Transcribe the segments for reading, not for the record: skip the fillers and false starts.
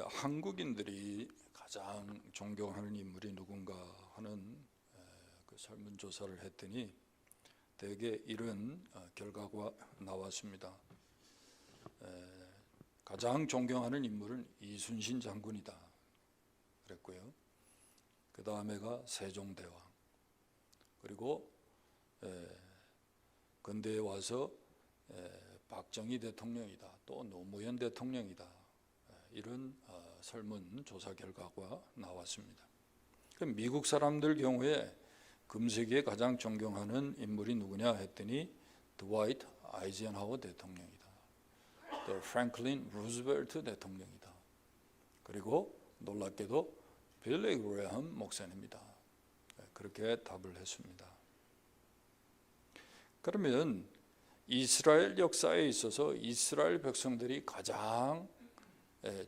한국인들이 가장 존경하는 인물이 누군가 하는 그 설문조사를 했더니 대개 이런 결과가 나왔습니다. 가장 존경하는 인물은 이순신 장군이다 그랬고요. 그 다음에가 세종대왕, 그리고 근대에 와서 박정희 대통령이다, 또 노무현 대통령이다, 이런 설문조사 결과가 나왔습니다. 미국 사람들 경우에 금세기에 가장 존경하는 인물이 누구냐 했더니 드와이트 아이젠하워 대통령이다, 또 프랭클린 루즈벨트 대통령이다, 그리고 놀랍게도 빌리 그레엄 목사님이다. 그렇게 답을 했습니다. 그러면 이스라엘 역사에 있어서 이스라엘 백성들이 가장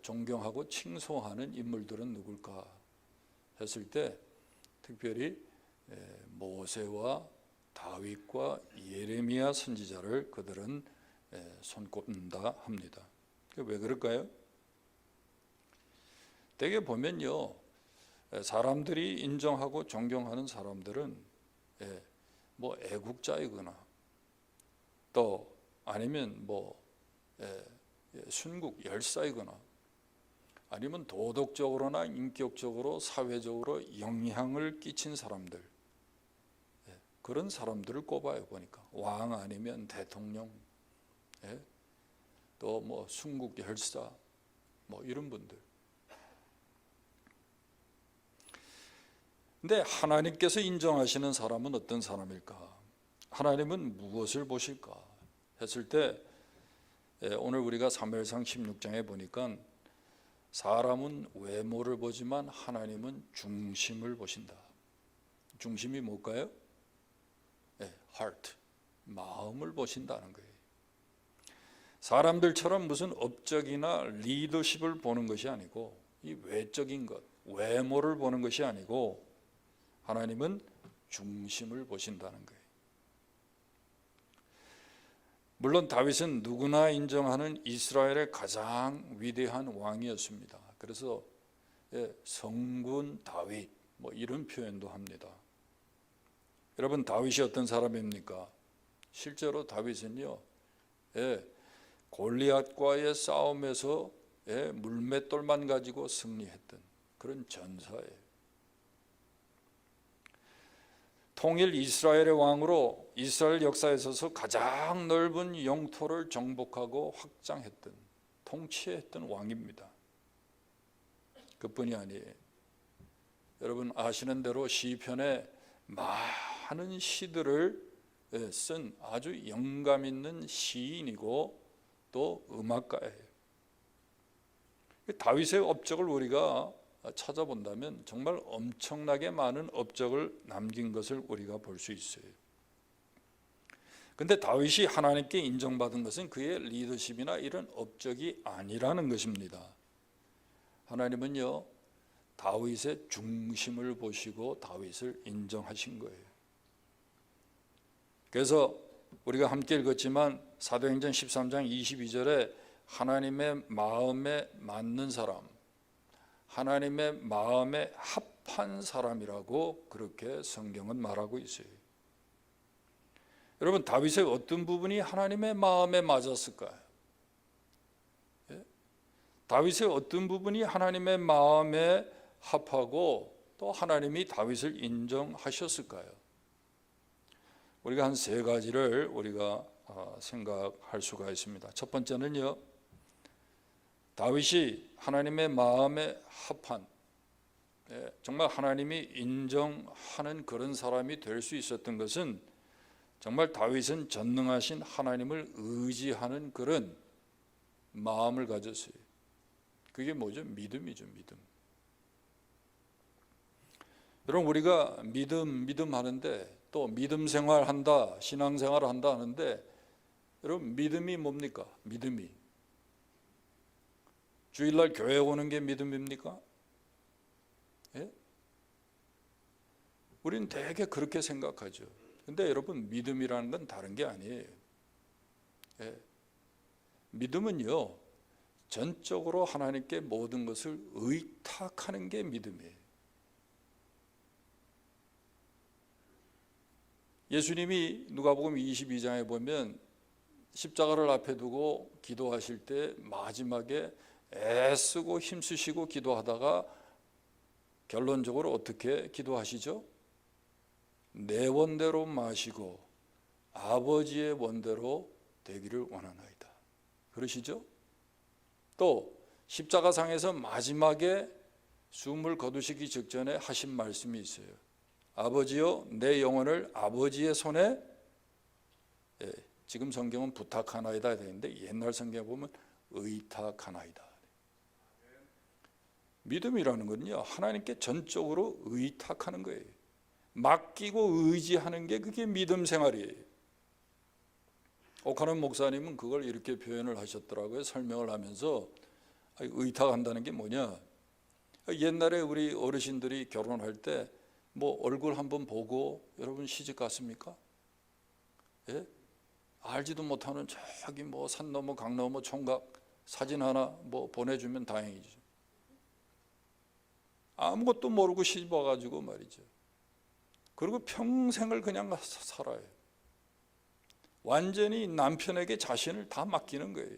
존경하고 칭송하는 인물들은 누굴까 했을 때 특별히 모세와 다윗과 예레미야 선지자를 그들은 손꼽는다 합니다. 왜 그럴까요? 대개 보면요, 사람들이 인정하고 존경하는 사람들은 뭐 애국자이거나 또 아니면 뭐 순국 열사이거나 아니면 도덕적으로나 인격적으로 사회적으로 영향을 끼친 사람들, 그런 사람들을 꼽아요. 보니까 왕 아니면 대통령, 또 뭐 순국 열사, 뭐 이런 분들. 근데 하나님께서 인정하시는 사람은 어떤 사람일까? 하나님은 무엇을 보실까 했을 때 오늘 우리가 사무엘상 16장에 보니까 사람은 외모를 보지만 하나님은 중심을 보신다. 중심이 뭘까요? heart, 마음을 보신다는 거예요. 사람들처럼 무슨 업적이나 리더십을 보는 것이 아니고 이 외적인 것, 외모를 보는 것이 아니고 하나님은 중심을 보신다는 거예요. 물론 다윗은 누구나 인정하는 이스라엘의 가장 위대한 왕이었습니다. 그래서 성군 다윗 뭐 이런 표현도 합니다. 여러분, 다윗이 어떤 사람입니까? 실제로 다윗은요, 골리앗과의 싸움에서 물맷돌만 가지고 승리했던 그런 전사예요. 통일 이스라엘의 왕으로 이스라엘 역사에 있어서 가장 넓은 영토를 정복하고 확장했던, 통치했던 왕입니다. 그뿐이 아니에요. 여러분 아시는 대로 시편에 많은 시들을 쓴 아주 영감 있는 시인이고 또 음악가예요. 다윗의 업적을 우리가 찾아본다면 정말 엄청나게 많은 업적을 남긴 것을 우리가 볼 수 있어요. 그런데 다윗이 하나님께 인정받은 것은 그의 리더십이나 이런 업적이 아니라는 것입니다. 하나님은요, 다윗의 중심을 보시고 다윗을 인정하신 거예요. 그래서 우리가 함께 읽었지만 사도행전 13장 22절에 하나님의 마음에 맞는 사람, 하나님의 마음에 합한 사람이라고 그렇게 성경은 말하고 있어요. 여러분, 다윗의 어떤 부분이 하나님의 마음에 맞았을까요? 다윗의 어떤 부분이 하나님의 마음에 합하고 또 하나님이 다윗을 인정하셨을까요? 우리가 한 세 가지를 우리가 생각할 수가 있습니다. 첫 번째는요, 다윗이 하나님의 마음에 합한, 정말 하나님이 인정하는 그런 사람이 될 수 있었던 것은 정말 다윗은 전능하신 하나님을 의지하는 그런 마음을 가졌어요. 그게 뭐죠? 믿음이죠, 믿음. 여러분, 우리가 믿음 하는데 또 믿음 생활한다, 신앙생활을 한다 하는데 여러분, 믿음이 뭡니까? 믿음이 주일날 교회 오는 게 믿음입니까? 우리는 되게 그렇게 생각하죠. 근데 여러분, 믿음이라는 건 다른 게 아니에요. 믿음은요, 전적으로 하나님께 모든 것을 의탁하는 게 믿음이에요. 예수님이 누가복음 22장에 보면 십자가를 앞에 두고 기도하실 때 마지막에 애쓰고 힘쓰시고 기도하다가 결론적으로 어떻게 기도하시죠? 내 원대로 마시고 아버지의 원대로 되기를 원하나이다. 그러시죠? 또 십자가상에서 마지막에 숨을 거두시기 직전에 하신 말씀이 있어요. 아버지여, 내 영혼을 아버지의 손에, 지금 성경은 부탁하나이다 되는데 옛날 성경에 보면 의탁하나이다. 믿음이라는 건요, 하나님께 전적으로 의탁하는 거예요. 맡기고 의지하는 게 그게 믿음 생활이에요. 오카는 목사님은 그걸 이렇게 표현을 하셨더라고요. 설명을 하면서 의탁한다는 게 뭐냐, 옛날에 우리 어르신들이 결혼할 때 뭐 얼굴 한번 보고 여러분 시집 갔습니까? 예? 알지도 못하는 저기 뭐 산 넘어 강 넘어 총각 사진 하나 뭐 보내주면 다행이죠. 아무것도 모르고 시집 와가지고 말이죠. 그리고 평생을 그냥 살아요. 완전히 남편에게 자신을 다 맡기는 거예요.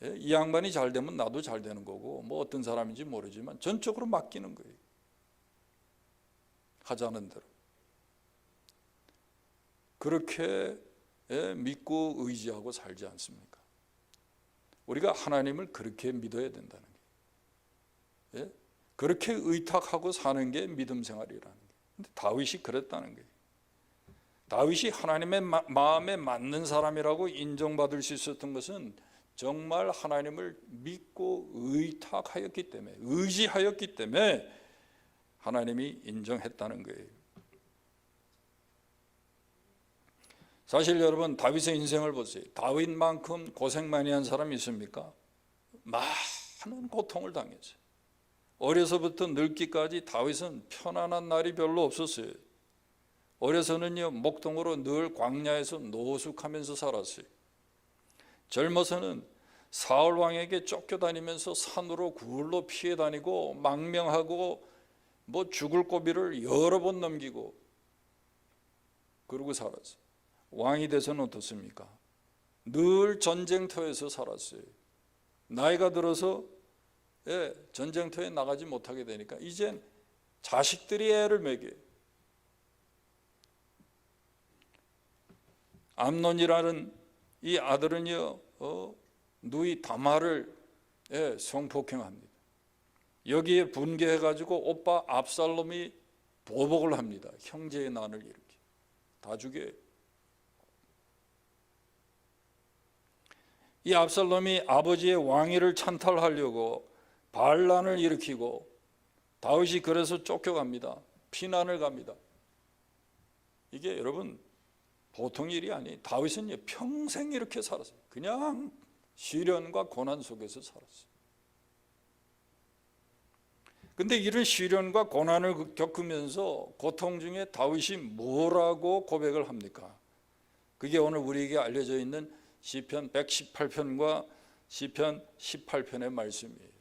예? 이 양반이 잘 되면 나도 잘 되는 거고, 뭐 어떤 사람인지 모르지만 전적으로 맡기는 거예요. 하자는 대로. 그렇게 믿고 의지하고 살지 않습니까? 우리가 하나님을 그렇게 믿어야 된다는 거예요. 그렇게 의탁하고 사는 게 믿음 생활이라는 거예요. 근데 다윗이 그랬다는 거예요. 다윗이 하나님의 마음에 맞는 사람이라고 인정받을 수 있었던 것은 정말 하나님을 믿고 의탁하였기 때문에, 의지하였기 때문에 하나님이 인정했다는 거예요. 사실 여러분, 다윗의 인생을 보세요. 다윗만큼 고생 많이 한 사람이 있습니까? 많은 고통을 당했어요. 어려서부터 늙기까지 다윗은 편안한 날이 별로 없었어요. 어려서는요, 목동으로 늘 광야에서 노숙하면서 살았어요. 젊어서는 사울 왕에게 쫓겨다니면서 산으로 굴로 피해 다니고 망명하고 뭐 죽을 고비를 여러 번 넘기고 그러고 살았어요. 왕이 돼서는 어떻습니까? 늘 전쟁터에서 살았어요. 나이가 들어서 전쟁터에 나가지 못하게 되니까 이젠 자식들이 애를 먹여요. 암논이라는 이 아들은요, 누이 다말을 성폭행합니다. 여기에 분개해가지고 오빠 압살롬이 보복을 합니다. 형제의 난을 일으켜 다 죽여요. 이 압살롬이 아버지의 왕위를 찬탈하려고 반란을 일으키고 다윗이 그래서 쫓겨갑니다. 피난을 갑니다. 이게 여러분 보통 일이 아니에요. 다윗은 평생 이렇게 살았어요. 그냥 시련과 고난 속에서 살았어요. 근데 이런 시련과 고난을 겪으면서 고통 중에 다윗이 뭐라고 고백을 합니까? 그게 오늘 우리에게 알려져 있는 시편 118편과 시편 18편의 말씀이에요.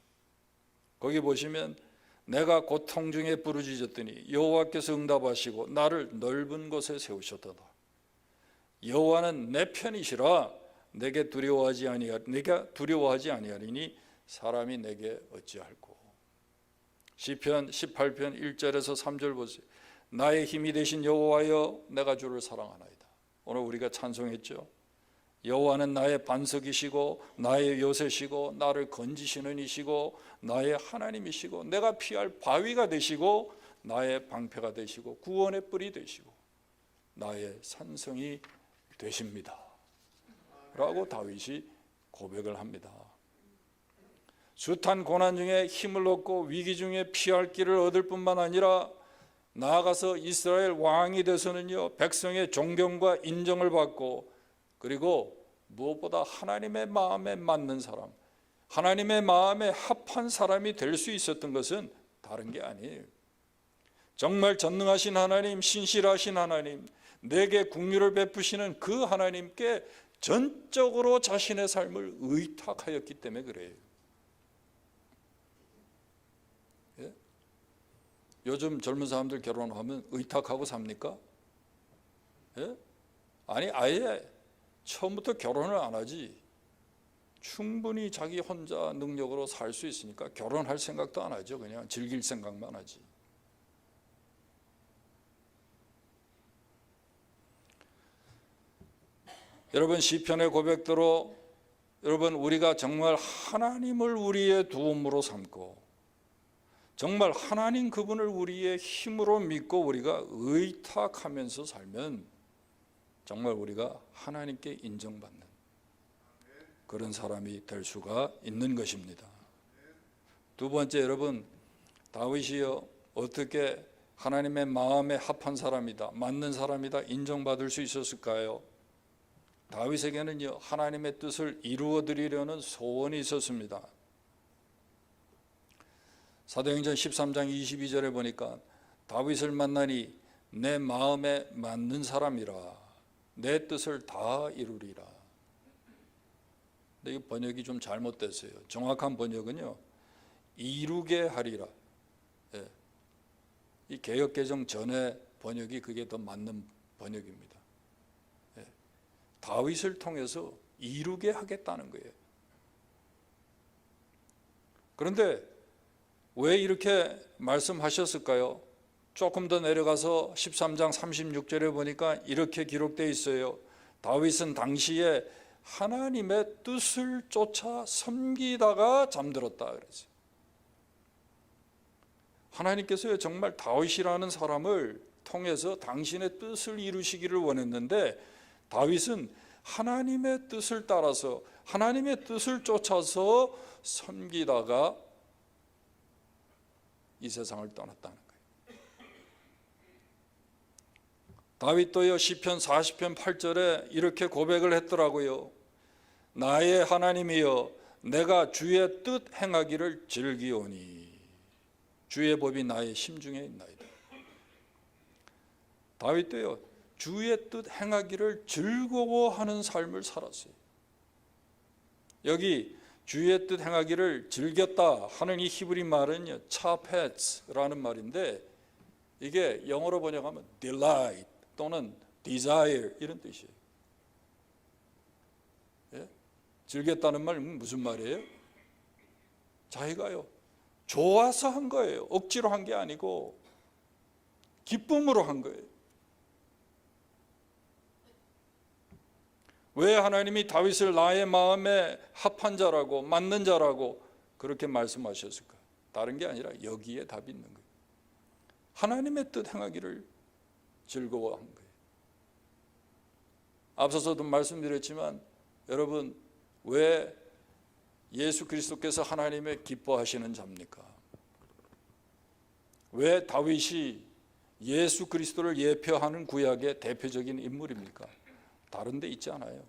거기 보시면 내가 고통 중에 부르짖었더니 여호와께서 응답하시고 나를 넓은 곳에 세우셨도다. 여호와는 내 편이시라 내가 두려워하지 아니하리니 사람이 내게 어찌할꼬. 시편 18편 1절에서 3절 보세요. 나의 힘이 되신 여호와여 내가 주를 사랑하나이다. 오늘 우리가 찬송했죠. 여호와는 나의 반석이시고 나의 요새시고 나를 건지시는 이시고 나의 하나님이시고 내가 피할 바위가 되시고 나의 방패가 되시고 구원의 뿔이 되시고 나의 산성이 되십니다 라고 다윗이 고백을 합니다. 숱한 고난 중에 힘을 얻고 위기 중에 피할 길을 얻을 뿐만 아니라 나아가서 이스라엘 왕이 돼서는요, 백성의 존경과 인정을 받고, 그리고 무엇보다 하나님의 마음에 맞는 사람, 하나님의 마음에 합한 사람이 될 수 있었던 것은 다른 게 아니에요. 정말 전능하신 하나님, 신실하신 하나님, 내게 긍휼을 베푸시는 그 하나님께 전적으로 자신의 삶을 의탁하였기 때문에 그래요. 예? 요즘 젊은 사람들 결혼하면 의탁하고 삽니까? 예? 아니, 아예 처음부터 결혼을 안 하지. 충분히 자기 혼자 능력으로 살 수 있으니까 결혼할 생각도 안 하죠. 그냥 즐길 생각만 하지. 여러분, 시편의 고백대로 여러분, 우리가 정말 하나님을 우리의 도움으로 삼고 정말 하나님 그분을 우리의 힘으로 믿고 우리가 의탁하면서 살면 정말 우리가 하나님께 인정받는 그런 사람이 될 수가 있는 것입니다. 두 번째, 여러분, 다윗이요 어떻게 하나님의 마음에 합한 사람이다, 맞는 사람이다 인정받을 수 있었을까요? 다윗에게는요 하나님의 뜻을 이루어드리려는 소원이 있었습니다. 사도행전 13장 22절에 보니까 다윗을 만나니 내 마음에 맞는 사람이라 내 뜻을 다 이루리라. 근데 이 번역이 좀 잘못됐어요. 정확한 번역은요 이루게 하리라. 예. 이 개역개정 전에 번역이 그게 더 맞는 번역입니다. 예. 다윗을 통해서 이루게 하겠다는 거예요. 그런데 왜 이렇게 말씀하셨을까요? 조금 더 내려가서 13장 36절에 보니까 이렇게 기록되어 있어요. 다윗은 당시에 하나님의 뜻을 쫓아 섬기다가 잠들었다 그랬어요. 하나님께서 정말 다윗이라는 사람을 통해서 당신의 뜻을 이루시기를 원했는데 다윗은 하나님의 뜻을 따라서 하나님의 뜻을 쫓아서 섬기다가 이 세상을 떠났다는 거예요. 다윗도요 시편 40편 8절에 이렇게 고백을 했더라고요. 나의 하나님이여 내가 주의 뜻 행하기를 즐기오니 주의 법이 나의 심중에 있나이다. 다윗도요 주의 뜻 행하기를 즐거워하는 삶을 살았어요. 여기 주의 뜻 행하기를 즐겼다 하는 이 히브리 말은요 차페츠라는 말인데 이게 영어로 번역하면 delight 또는 desire 이런 뜻이에요. 예? 즐겼다는 말 무슨 말이에요? 자기가요 좋아서 한 거예요. 억지로 한 게 아니고 기쁨으로 한 거예요. 왜 하나님이 다윗을 나의 마음에 합한 자라고 맞는 자라고 그렇게 말씀하셨을까? 다른 게 아니라 여기에 답이 있는 거예요. 하나님의 뜻 행하기를 즐거워한 거예요. 앞서서도 말씀드렸지만 여러분 왜 예수 그리스도께서 하나님의 기뻐하시는 자입니까? 왜 다윗이 예수 그리스도를 예표하는 구약의 대표적인 인물입니까? 다른 데 있지 않아요.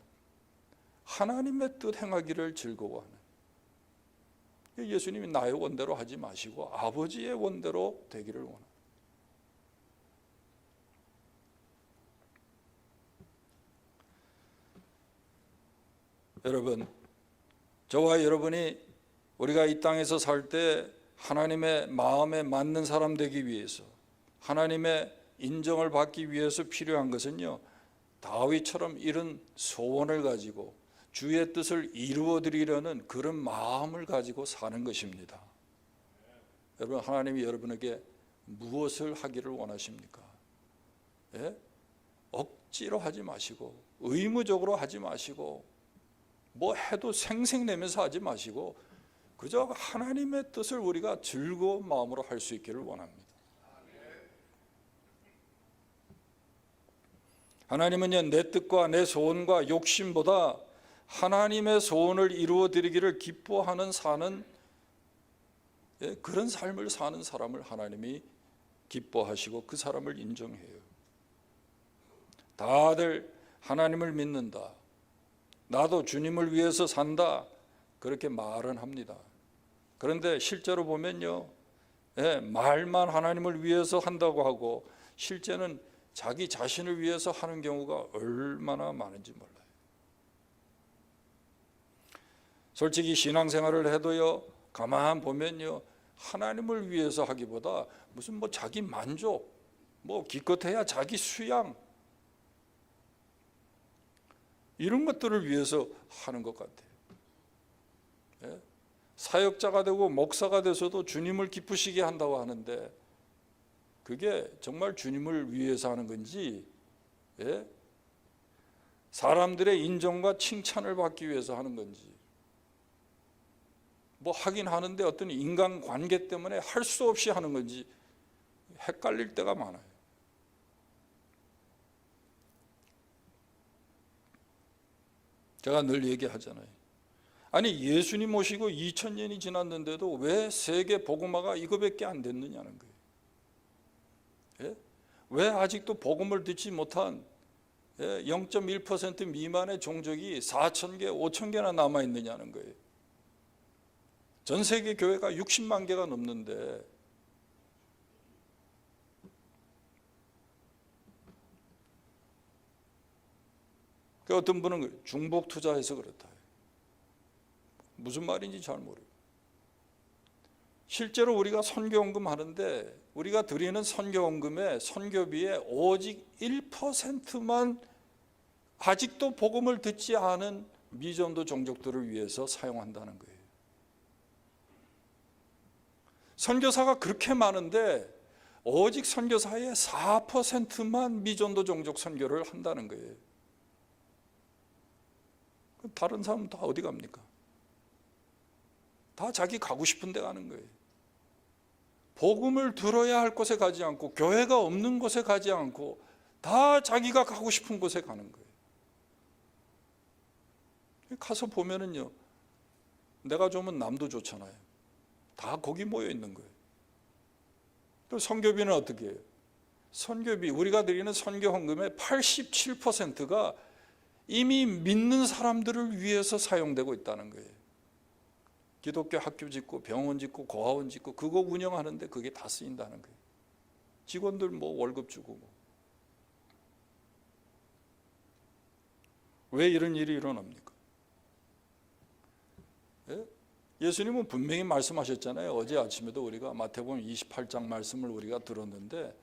하나님의 뜻 행하기를 즐거워하는. 예수님이 나의 원대로 하지 마시고 아버지의 원대로 되기를 원합니다. 여러분, 저와 여러분이 우리가 이 땅에서 살 때 하나님의 마음에 맞는 사람 되기 위해서 하나님의 인정을 받기 위해서 필요한 것은요 다윗처럼 이런 소원을 가지고 주의 뜻을 이루어드리려는 그런 마음을 가지고 사는 것입니다. 여러분 하나님이 여러분에게 무엇을 하기를 원하십니까? 예? 억지로 하지 마시고 의무적으로 하지 마시고 뭐 해도 생색내면서 하지 마시고 그저 하나님의 뜻을 우리가 즐거운 마음으로 할 수 있기를 원합니다. 하나님은요 내 뜻과 내 소원과 욕심보다 하나님의 소원을 이루어드리기를 기뻐하는 사는 그런 삶을 사는 사람을 하나님이 기뻐하시고 그 사람을 인정해요. 다들 하나님을 믿는다, 나도 주님을 위해서 산다 그렇게 말은 합니다. 그런데 실제로 보면요 말만 하나님을 위해서 한다고 하고 실제는 자기 자신을 위해서 하는 경우가 얼마나 많은지 몰라요. 솔직히 신앙생활을 해도요, 가만 보면요, 하나님을 위해서 하기보다 무슨 뭐 자기 만족, 뭐 기껏해야 자기 수양, 이런 것들을 위해서 하는 것 같아요. 예? 사역자가 되고 목사가 돼서도 주님을 기쁘시게 한다고 하는데 그게 정말 주님을 위해서 하는 건지, 예? 사람들의 인정과 칭찬을 받기 위해서 하는 건지, 뭐 하긴 하는데 어떤 인간관계 때문에 할 수 없이 하는 건지 헷갈릴 때가 많아요. 제가 늘 얘기하잖아요. 아니 예수님 오시고 2000년이 지났는데도 왜 세계 복음화가 이거밖에 안 됐느냐는 거예요. 예? 왜 아직도 복음을 듣지 못한 0.1% 미만의 종족이 4,000개, 5,000개나 남아있느냐는 거예요. 전 세계 교회가 60만 개가 넘는데 어떤 분은 중복 투자해서 그렇다. 무슨 말인지 잘 모르고. 실제로 우리가 선교헌금 하는데 우리가 드리는 선교헌금의 선교비의 오직 1%만 아직도 복음을 듣지 않은 미전도 종족들을 위해서 사용한다는 거예요. 선교사가 그렇게 많은데 오직 선교사의 4%만 미전도 종족 선교를 한다는 거예요. 다른 사람은 다 어디 갑니까? 다 자기 가고 싶은 데 가는 거예요. 복음을 들어야 할 곳에 가지 않고 교회가 없는 곳에 가지 않고 다 자기가 가고 싶은 곳에 가는 거예요. 가서 보면은요, 내가 좋으면 남도 좋잖아요. 다 거기 모여 있는 거예요. 또 선교비는 어떻게 해요? 선교비, 우리가 드리는 선교 헌금의 87%가 이미 믿는 사람들을 위해서 사용되고 있다는 거예요. 기독교 학교 짓고 병원 짓고 고아원 짓고 그거 운영하는데 그게 다 쓰인다는 거예요. 직원들 뭐 월급 주고 뭐. 왜 이런 일이 일어납니까? 예? 예수님은 분명히 말씀하셨잖아요. 어제 아침에도 우리가 마태복음 28장 말씀을 우리가 들었는데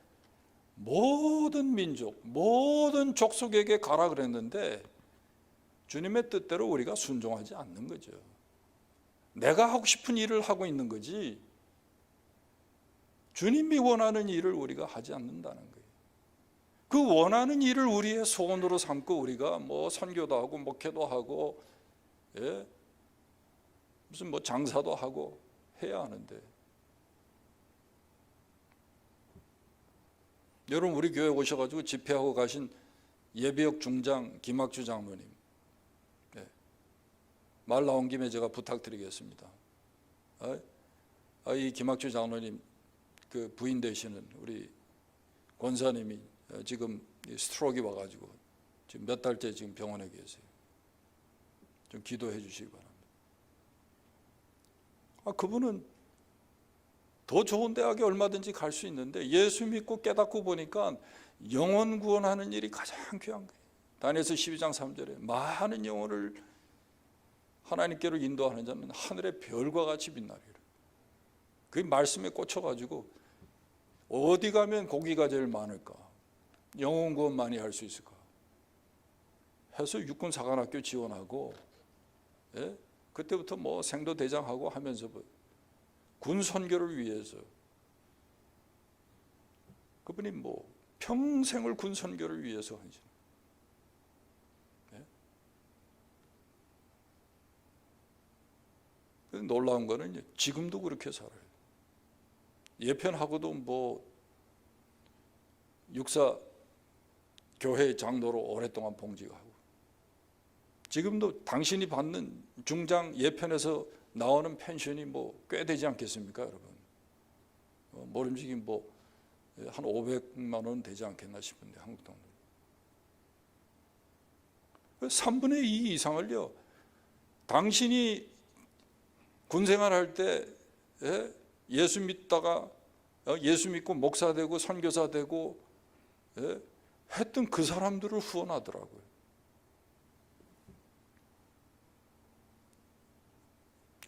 모든 민족, 모든 족속에게 가라 그랬는데 주님의 뜻대로 우리가 순종하지 않는 거죠. 내가 하고 싶은 일을 하고 있는 거지 주님이 원하는 일을 우리가 하지 않는다는 거예요. 그 원하는 일을 우리의 소원으로 삼고 우리가 뭐 선교도 하고 목회도 하고, 예? 무슨 뭐 장사도 하고 해야 하는데, 여러분 우리 교회 오셔가지고 집회하고 가신 예비역 중장 김학주 장로님, 말 나온 김에 제가 부탁드리겠습니다. 이 김학주 장로님 그 부인 되시는 우리 권사님이 지금 스트로크가 와가지고 지금 몇 달째 지금 병원에 계세요. 좀 기도해 주시기 바랍니다. 그분은 더 좋은 대학에 얼마든지 갈 수 있는데 예수 믿고 깨닫고 보니까 영혼 구원하는 일이 가장 귀한 거예요. 다니엘서 12장 3절에 많은 영혼을 하나님께로 인도하는 자는 하늘의 별과 같이 빛나리라. 그 말씀에 꽂혀가지고 어디 가면 고기가 제일 많을까? 영혼 구원 많이 할 수 있을까? 해서 육군 사관학교 지원하고, 예? 그때부터 뭐 생도대장하고 하면서 군 선교를 위해서 그분이 뭐 평생을 군 선교를 위해서 하시는. 놀라운 거는 지금도 그렇게 살아요. 예편하고도 뭐 육사 교회 장로로 오랫동안 봉직하고 지금도 당신이 받는 중장 예편에서 나오는 펜션이 뭐 꽤 되지 않겠습니까, 여러분? 모름지기 뭐 한 500만 원 되지 않겠나 싶은데 한국 돈으로 3분의 2 이상을요. 당신이 군생활할 때 예수 믿다가 예수 믿고 목사 되고 선교사 되고 했던 그 사람들을 후원하더라고요.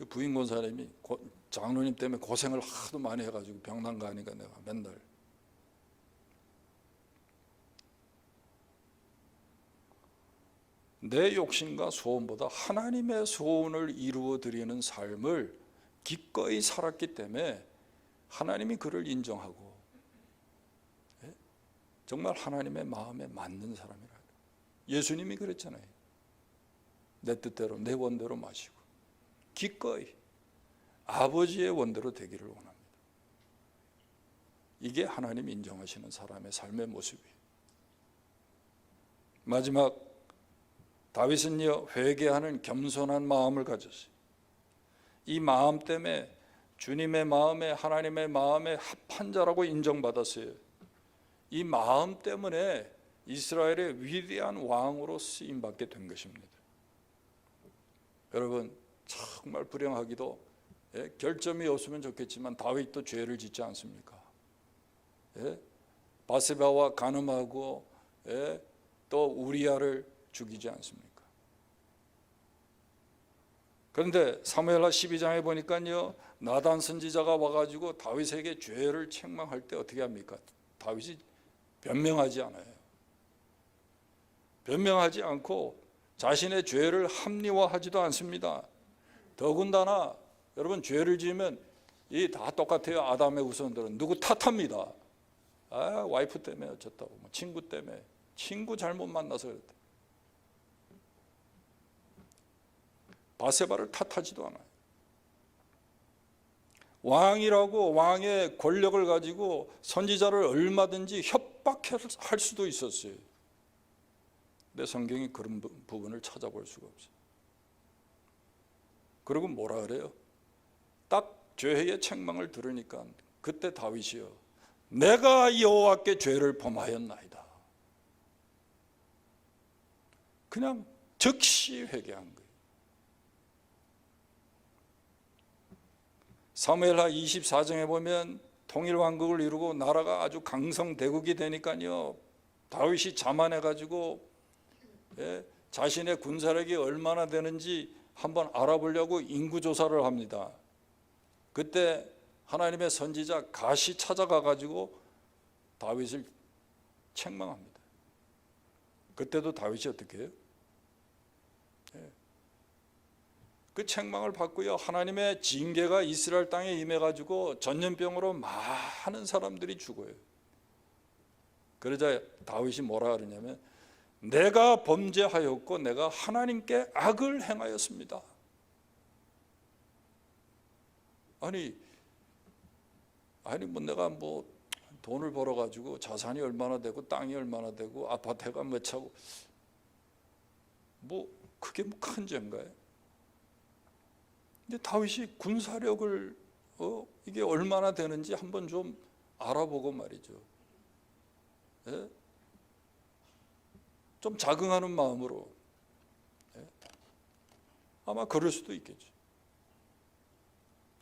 그 부인 권사님이 장로님 때문에 고생을 하도 많이 해가지고 병난 거 아니까 내가 맨날 내 욕심과 소원보다 하나님의 소원을 이루어 드리는 삶을 기꺼이 살았기 때문에 하나님이 그를 인정하고 정말 하나님의 마음에 맞는 사람이라. 예수님이 그랬잖아요. 내 뜻대로 내 원대로 마시고 기꺼이 아버지의 원대로 되기를 원합니다. 이게 하나님이 인정하시는 사람의 삶의 모습이에요. 마지막 다윗은요, 회개하는 겸손한 마음을 가졌어요. 이 마음 때문에 주님의 마음에 하나님의 마음에 합한 자라고 인정받았어요. 이 마음 때문에 이스라엘의 위대한 왕으로 쓰임받게 된 것입니다. 여러분, 정말 불행하기도 결점이 없으면 좋겠지만 다윗도 죄를 짓지 않습니까? 바세바와 간음하고 또 우리아를 죽이지 않습니까? 그런데 사무엘하 12장에 보니까요, 나단 선지자가 와가지고 다윗에게 죄를 책망할 때 어떻게 합니까? 다윗이 변명하지 않아요. 변명하지 않고 자신의 죄를 합리화하지도 않습니다. 더군다나 여러분, 죄를 지으면 이 다 똑같아요. 아담의 후손들은 누구 탓합니다. 와이프 때문에 어쩌다고, 친구 때문에, 친구 잘못 만나서 그랬다. 바세바를 탓하지도 않아요. 왕이라고 왕의 권력을 가지고 선지자를 얼마든지 협박할 수도 있었어요. 근데 성경이 그런 부분을 찾아볼 수가 없어요. 그리고 뭐라 그래요? 딱 죄의 책망을 들으니까 그때 다윗이요, 내가 여호와께 죄를 범하였나이다. 그냥 즉시 회개한 거예요. 사무엘하 24장에 보면 통일왕국을 이루고 나라가 아주 강성대국이 되니까요, 다윗이 자만해가지고 자신의 군사력이 얼마나 되는지 한번 알아보려고 인구조사를 합니다. 그때 하나님의 선지자 갓이 찾아가가지고 다윗을 책망합니다. 그때도 다윗이 어떻게 해요? 그 책망을 받고요, 하나님의 징계가 이스라엘 땅에 임해가지고 전염병으로 많은 사람들이 죽어요. 그러자 다윗이 뭐라 그러냐면, 내가 범죄하였고 내가 하나님께 악을 행하였습니다. 아니 뭐 내가 뭐 돈을 벌어가지고 자산이 얼마나 되고 땅이 얼마나 되고 아파트가 몇 차고 뭐 그게 뭐 큰 죄인가요? 근데 다윗이 군사력을 이게 얼마나 되는지 한번 좀 알아보고 말이죠. 좀 자긍하는 마음으로 아마 그럴 수도 있겠죠.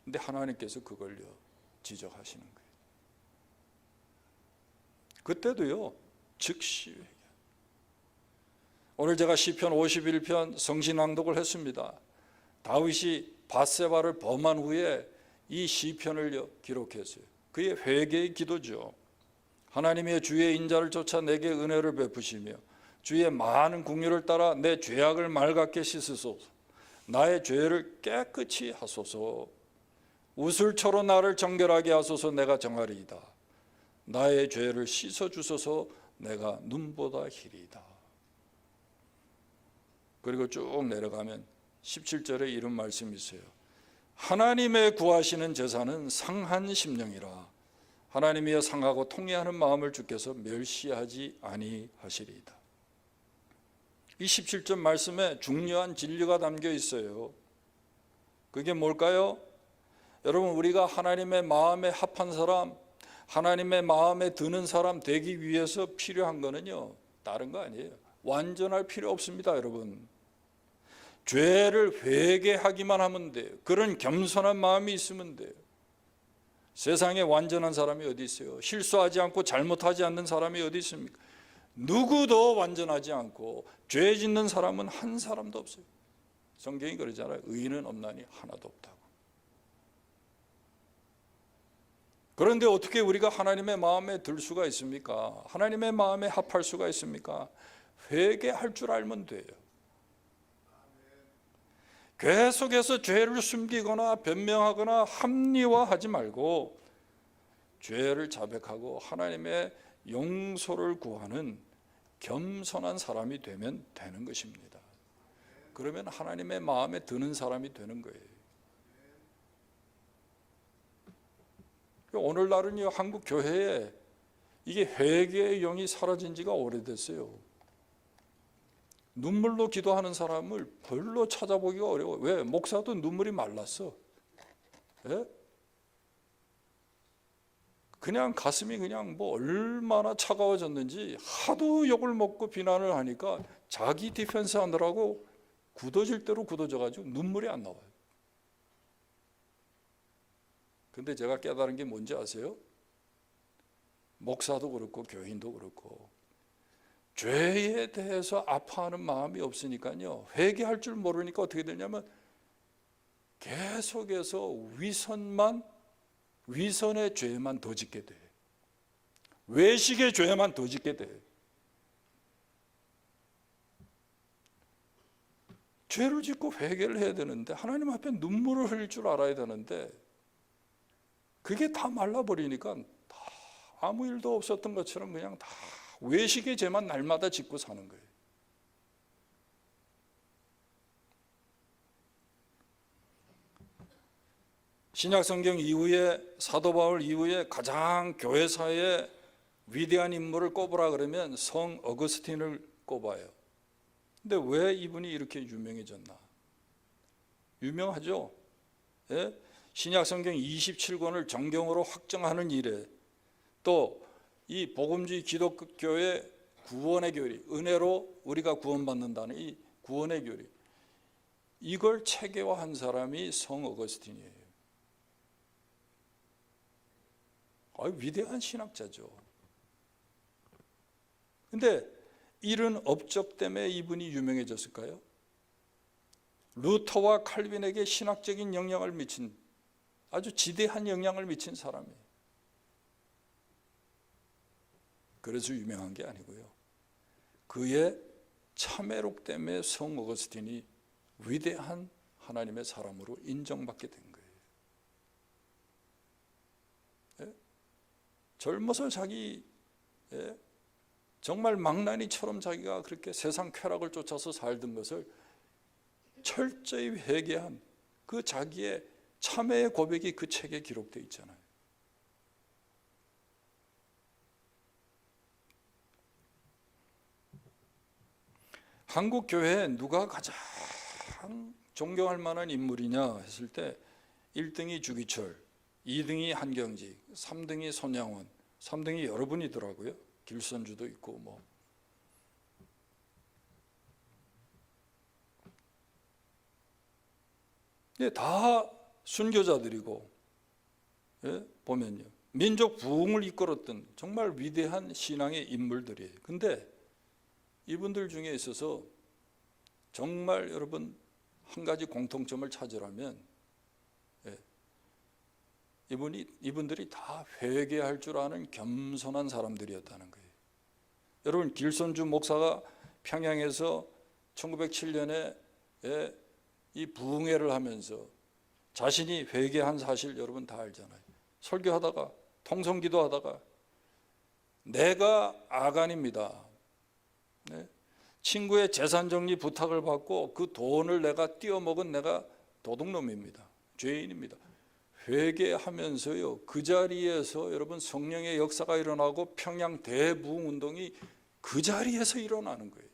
근데 하나님께서 그걸요 지적하시는 거예요. 그때도요 즉시 회개. 오늘 제가 시편 51편 성신낭독을 했습니다. 다윗이 바세바를 범한 후에 이 시편을 기록했어요. 그의 회개의 기도죠. 하나님의 주의 인자를 쫓아 내게 은혜를 베푸시며 주의 많은 긍휼을 따라 내 죄악을 맑게 씻으소서. 나의 죄를 깨끗이 하소서. 우슬초로 나를 정결하게 하소서. 내가 정하리이다. 나의 죄를 씻어주소서. 내가 눈보다 희리이다. 그리고 쭉 내려가면 17절에 이런 말씀이 있어요. 하나님의 구하시는 제사는 상한 심령이라. 하나님이여 상하고 통회하는 마음을 주께서 멸시하지 아니하시리이다. 이 17절 말씀에 중요한 진리가 담겨 있어요. 그게 뭘까요? 여러분, 우리가 하나님의 마음에 합한 사람, 하나님의 마음에 드는 사람 되기 위해서 필요한 거는요, 다른 거 아니에요. 완전할 필요 없습니다. 여러분, 죄를 회개하기만 하면 돼요. 그런 겸손한 마음이 있으면 돼요. 세상에 완전한 사람이 어디 있어요? 실수하지 않고 잘못하지 않는 사람이 어디 있습니까? 누구도 완전하지 않고 죄 짓는 사람은 한 사람도 없어요. 성경이 그러잖아요. 의인은 없나니 하나도 없다고. 그런데 어떻게 우리가 하나님의 마음에 들 수가 있습니까? 하나님의 마음에 합할 수가 있습니까? 회개할 줄 알면 돼요. 계속해서 죄를 숨기거나 변명하거나 합리화하지 말고 죄를 자백하고 하나님의 용서를 구하는 겸손한 사람이 되면 되는 것입니다. 그러면 하나님의 마음에 드는 사람이 되는 거예요. 오늘날은 한국 교회에 이게 회개의 영이 사라진 지가 오래됐어요. 눈물로 기도하는 사람을 별로 찾아보기가 어려워. 왜? 목사도 눈물이 말랐어. 예? 그냥 가슴이 그냥 뭐 얼마나 차가워졌는지 하도 욕을 먹고 비난을 하니까 자기 디펜스 하느라고 굳어질 대로 굳어져가지고 눈물이 안 나와요. 근데 제가 깨달은 게 뭔지 아세요? 목사도 그렇고 교인도 그렇고 죄에 대해서 아파하는 마음이 없으니까요, 회개할 줄 모르니까 어떻게 되냐면 계속해서 위선의 죄만 더 짓게 돼. 외식의 죄만 더 짓게 돼. 죄를 짓고 회개를 해야 되는데, 하나님 앞에 눈물을 흘릴 줄 알아야 되는데, 그게 다 말라버리니까 다 아무 일도 없었던 것처럼 그냥 다 외식의 죄만 날마다 짓고 사는 거예요. 신약성경 이후에, 사도 바울 이후에 가장 교회사의 위대한 인물을 꼽으라 그러면 성 어거스틴을 꼽아요. 근데 왜 이분이 이렇게 유명해졌나? 유명하죠? 예? 신약성경 27권을 정경으로 확정하는 일에, 또 이 복음주의 기독교의 구원의 교리, 은혜로 우리가 구원받는다는 이 구원의 교리, 이걸 체계화한 사람이 성 어거스틴이에요. 위대한 신학자죠. 근데 이런 업적 때문에 이분이 유명해졌을까요? 루터와 칼빈에게 신학적인 영향을 미친, 아주 지대한 영향을 미친 사람이에요. 그래서 유명한 게 아니고요, 그의 참회록 때문에 성 어거스틴이 위대한 하나님의 사람으로 인정받게 된 거예요. 예? 젊어서 자기, 정말 망나니처럼 자기가 그렇게 세상 쾌락을 쫓아서 살던 것을 철저히 회개한 그 자기의 참회의 고백이 그 책에 기록되어 있잖아요. 한국 교회에 누가 가장 존경할 만한 인물이냐 했을 때 1등이 주기철, 2등이 한경직, 3등이 손양원, 3등이 여러분이더라고요. 길선주도 있고 뭐. 다 순교자들이고, 보면요, 민족 부흥을 이끌었던 정말 위대한 신앙의 인물들이에요. 근데 이분들 중에 있어서 정말 여러분 한 가지 공통점을 찾으라면, 이분들이 다 회개할 줄 아는 겸손한 사람들이었다는 거예요. 여러분, 길선주 목사가 평양에서 1907년에 이 부흥회를 하면서 자신이 회개한 사실 여러분 다 알잖아요. 설교하다가, 통성기도하다가 내가 아간입니다, 친구의 재산 정리 부탁을 받고 그 돈을 내가 띄어먹은 내가 도둑놈입니다, 죄인입니다, 회개하면서요, 그 자리에서 여러분 성령의 역사가 일어나고 평양 대부흥운동이 그 자리에서 일어나는 거예요.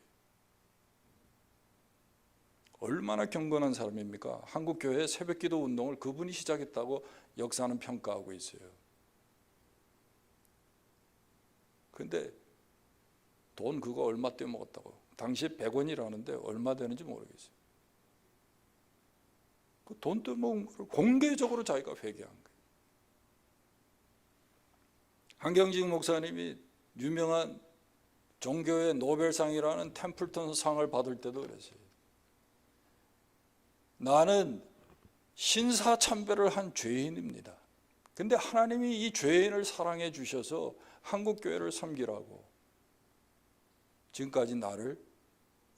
얼마나 경건한 사람입니까? 한국교회 새벽기도 운동을 그분이 시작했다고 역사는 평가하고 있어요. 근데 돈 그거 얼마 떼먹었다고, 당시에 100원이라는데 얼마 되는지 모르겠어요. 그 돈 떼먹은 걸 공개적으로 자기가 회개한 거예요. 한경직 목사님이 유명한 종교의 노벨상이라는 템플턴 상을 받을 때도 그랬어요. 나는 신사참배를 한 죄인입니다. 근데 하나님이 이 죄인을 사랑해 주셔서 한국교회를 섬기라고 지금까지 나를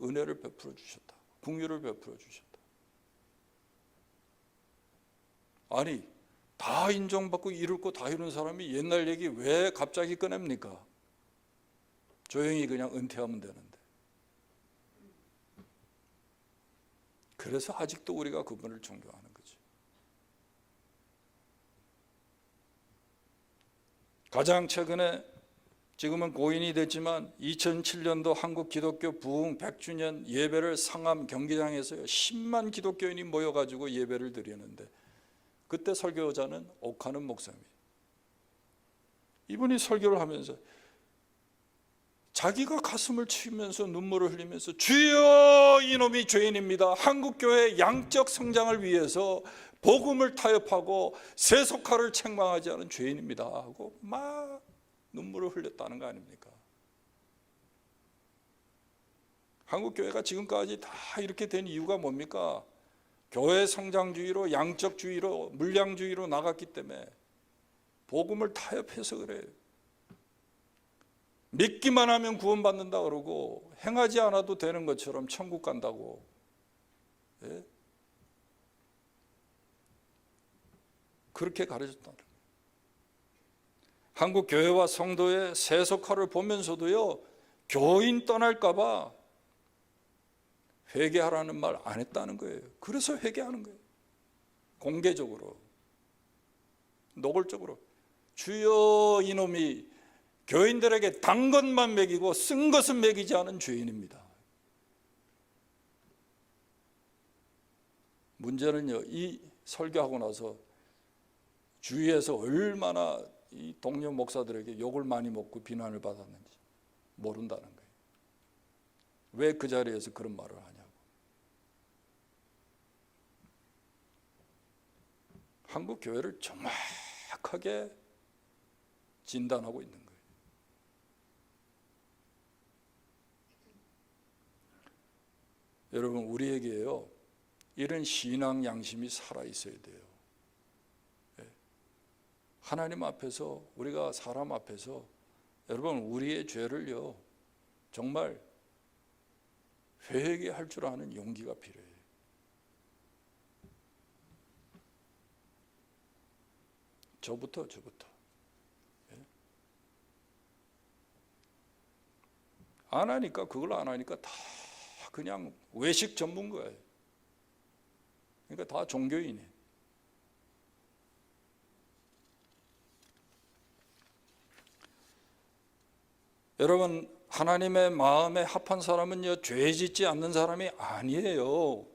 은혜를 베풀어 주셨다. 긍휼을 베풀어 주셨다. 아니, 다 인정받고 이룰 거 다 이룬 사람이 옛날 얘기 왜 갑자기 꺼냅니까? 조용히 그냥 은퇴하면 되는데. 그래서 아직도 우리가 그분을 존경하는 거죠. 가장 최근에 지금은 고인이 됐지만 2007년도 한국 기독교 부흥 100주년 예배를 상암 경기장에서요 10만 기독교인이 모여가지고 예배를 드리는데 그때 설교자는 옥하는 목사님. 이분이 설교를 하면서 자기가 가슴을 치면서 눈물을 흘리면서 주여 이놈이 죄인입니다. 한국교회 양적 성장을 위해서 복음을 타협하고 세속화를 책망하지 않은 죄인입니다 하고 막 눈물을 흘렸다는 거 아닙니까? 한국교회가 지금까지 다 이렇게 된 이유가 뭡니까? 교회 성장주의로 양적주의로 물량주의로 나갔기 때문에 복음을 타협해서 그래요. 믿기만 하면 구원받는다 그러고 행하지 않아도 되는 것처럼 천국 간다고. 예? 그렇게 가르쳤다. 한국 교회와 성도의 세속화를 보면서도요 교인 떠날까 봐 회개하라는 말 안 했다는 거예요. 그래서 회개하는 거예요. 공개적으로 노골적으로 주여 이놈이 교인들에게 단 것만 먹이고 쓴 것은 먹이지 않은 죄인입니다. 문제는요 이 설교하고 나서 주위에서 얼마나 이 동료 목사들에게 욕을 많이 먹고 비난을 받았는지 모른다는 거예요. 왜 그 자리에서 그런 말을 하냐고. 한국 교회를 정확하게 진단하고 있는 거예요. 여러분 우리에게요 이런 신앙 양심이 살아 있어야 돼요. 하나님 앞에서 우리가 사람 앞에서 여러분 우리의 죄를요 정말 회개할 줄 아는 용기가 필요해요. 저부터 안 하니까 그걸 안 하니까 다 그냥 외식 전문가예요. 그러니까 다 종교인이에요. 여러분 하나님의 마음에 합한 사람은요 죄 짓지 않는 사람이 아니에요.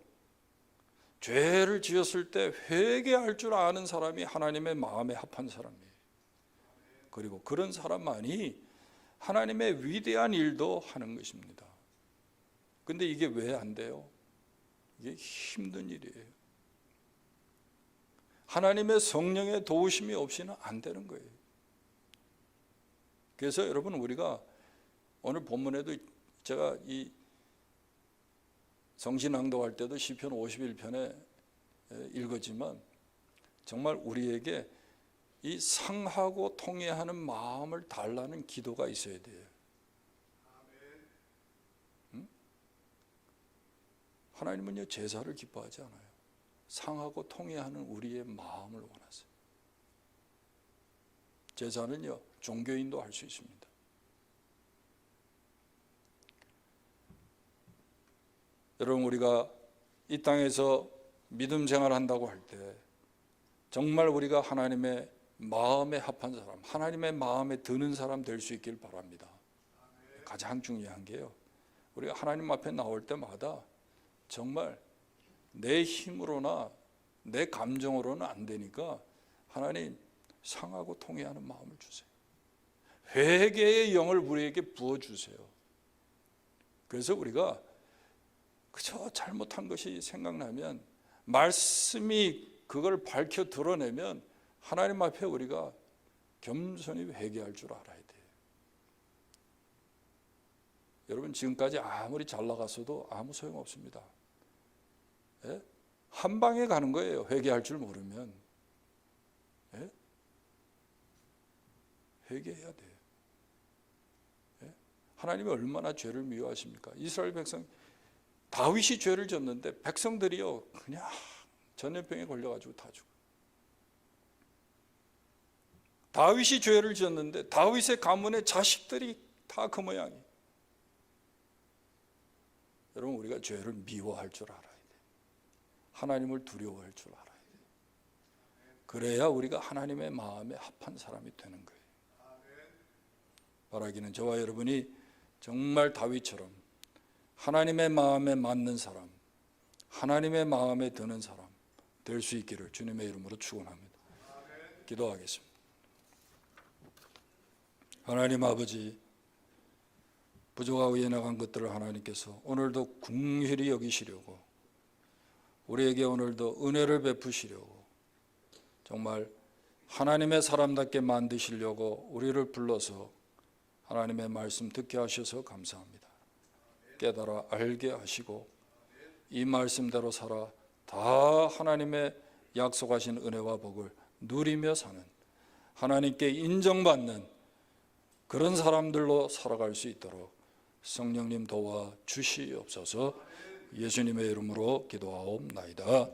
죄를 지었을 때 회개할 줄 아는 사람이 하나님의 마음에 합한 사람이에요. 그리고 그런 사람만이 하나님의 위대한 일도 하는 것입니다. 근데 이게 왜 안 돼요? 이게 힘든 일이에요. 하나님의 성령의 도우심이 없이는 안 되는 거예요. 그래서 여러분 우리가 오늘 본문에도 제가 이 성신낭독할 때도 시편 51편에 읽었지만 정말 우리에게 이 상하고 통회하는 마음을 달라는 기도가 있어야 돼요. 하나님은요 제사를 기뻐하지 않아요. 상하고 통회하는 우리의 마음을 원하세요. 제사는요 종교인도 할 수 있습니다. 여러분 우리가 이 땅에서 믿음 생활한다고 할 때 정말 우리가 하나님의 마음에 합한 사람, 하나님의 마음에 드는 사람 될 수 있길 바랍니다. 가장 중요한 게요 우리가 하나님 앞에 나올 때마다 정말 내 힘으로나 내 감정으로는 안 되니까 하나님 상하고 통회하는 마음을 주세요. 회개의 영을 우리에게 부어주세요. 그래서 우리가 그저 잘못한 것이 생각나면 말씀이 그걸 밝혀 드러내면 하나님 앞에 우리가 겸손히 회개할 줄 알아야 돼요. 여러분 지금까지 아무리 잘 나갔어도 아무 소용없습니다. 예? 한 방에 가는 거예요. 회개할 줄 모르면. 예? 회개해야 돼요. 예? 하나님이 얼마나 죄를 미워하십니까? 이스라엘 백성, 다윗이 죄를 졌는데 백성들이요 그냥 전염병에 걸려가지고 다 죽어요. 다윗이 죄를 지었는데 다윗의 가문의 자식들이 다 그 모양이에요. 여러분, 우리가 죄를 미워할 줄 알아야 돼요. 하나님을 두려워할 줄 알아야 돼요. 그래야 우리가 하나님의 마음에 합한 사람이 되는 거예요. 바라기는 저와 여러분이 정말 다윗처럼 하나님의 마음에 맞는 사람, 하나님의 마음에 드는 사람 될 수 있기를 주님의 이름으로 축원합니다. 기도하겠습니다. 하나님 아버지, 부족하고 연약한 것들을 하나님께서 오늘도 긍휼히 여기시려고, 우리에게 오늘도 은혜를 베푸시려고, 정말 하나님의 사람답게 만드시려고 우리를 불러서 하나님의 말씀 듣게 하셔서 감사합니다. 깨달아 알게 하시고 이 말씀대로 살아 다 하나님의 약속하신 은혜와 복을 누리며 사는, 하나님께 인정받는 그런 사람들로 살아갈 수 있도록 성령님 도와 주시옵소서. 예수님의 이름으로 기도하옵나이다.